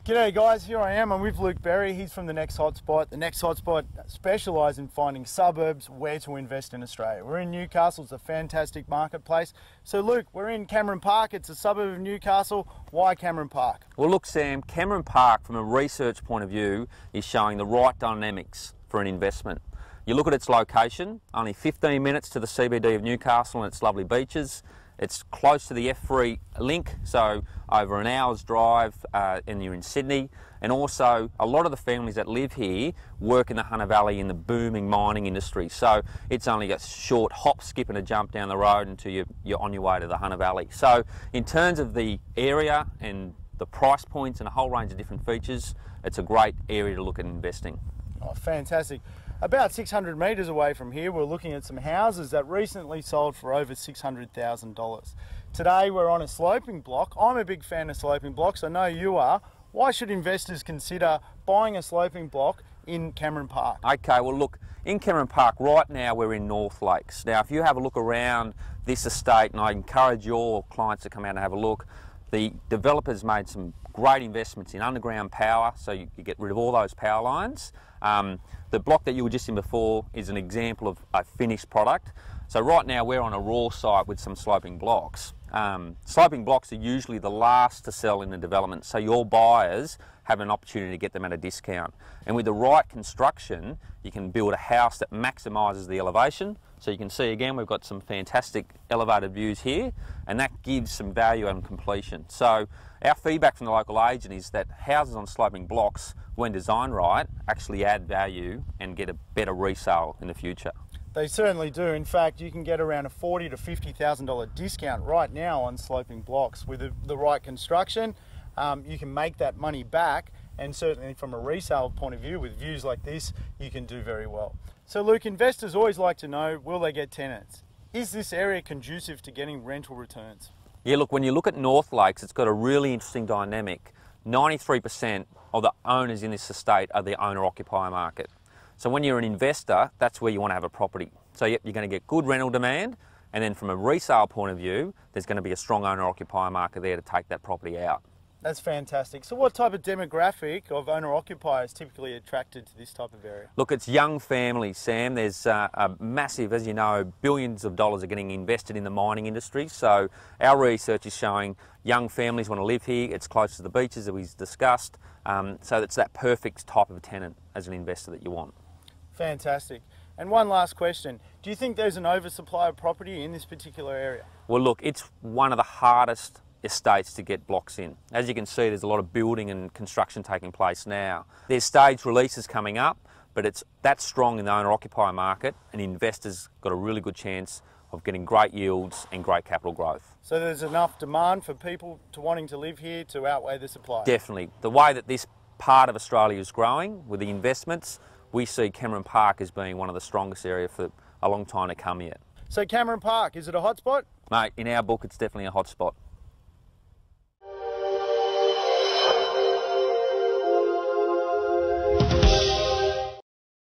G'day guys, here I am. I'm with Luke Berry. He's from the Next Hotspot. The Next Hotspot specialise in finding suburbs where to invest in Australia. We're in Newcastle. It's a fantastic marketplace. So Luke, we're in Cameron Park. It's a suburb of Newcastle. Why Cameron Park? Well look Sam, Cameron Park from a research point of view is showing the right dynamics for an investment. You look at its location, only 15 minutes to the CBD of Newcastle and its lovely beaches. It's close to the F3 link, so over an hour's drive and you're in Sydney. And also a lot of the families that live here work in the Hunter Valley in the booming mining industry. So it's only a short hop, skip and a jump down the road until you're on your way to the Hunter Valley. So in terms of the area and the price points and a whole range of different features, it's a great area to look at investing. Oh, fantastic. About 600 metres away from here, we're looking at some houses that recently sold for over $600,000. Today we're on a sloping block. I'm a big fan of sloping blocks, I know you are. Why should investors consider buying a sloping block in Cameron Park? Okay, well look, in Cameron Park right now we're in North Lakes. Now if you have a look around this estate, and I encourage your clients to come out and have a look, the developers made some great investments in underground power, so you get rid of all those power lines. The block that you were just in before is an example of a finished product. So right now we're on a raw site with some sloping blocks. Sloping blocks are usually the last to sell in the development, so your buyers have an opportunity to get them at a discount. And with the right construction, you can build a house that maximises the elevation. So you can see again, we've got some fantastic elevated views here, and that gives some value on completion. So our feedback from the local agent is that houses on sloping blocks, when designed right, actually add value and get a better resale in the future. They certainly do. In fact, you can get around a $40,000 to $50,000 discount right now on sloping blocks. With the right construction, you can make that money back, and certainly from a resale point of view, with views like this, you can do very well. So Luke, investors always like to know, will they get tenants? Is this area conducive to getting rental returns? Yeah, look, when you look at North Lakes, it's got a really interesting dynamic. 93% of the owners in this estate are the owner-occupier market. So when you're an investor, that's where you want to have a property. So yep, you're going to get good rental demand, and then from a resale point of view, there's going to be a strong owner-occupier market there to take that property out. That's fantastic. So what type of demographic of owner-occupiers typically attracted to this type of area? Look, it's young families, Sam. There's a massive, as you know, billions of dollars are getting invested in the mining industry. So our research is showing young families want to live here. It's close to the beaches that we've discussed. So it's that perfect type of tenant as an investor that you want. Fantastic. And one last question. Do you think there's an oversupply of property in this particular area? Well, look, it's one of the hardest estates to get blocks in. As you can see, there's a lot of building and construction taking place now. There's staged releases coming up, but it's that strong in the owner-occupier market, and investors got a really good chance of getting great yields and great capital growth. So there's enough demand for people to wanting to live here to outweigh the supply? Definitely. The way that this part of Australia is growing with the investments, we see Cameron Park as being one of the strongest areas for a long time to come yet. So Cameron Park, is it a hotspot? Mate, in our book, it's definitely a hotspot.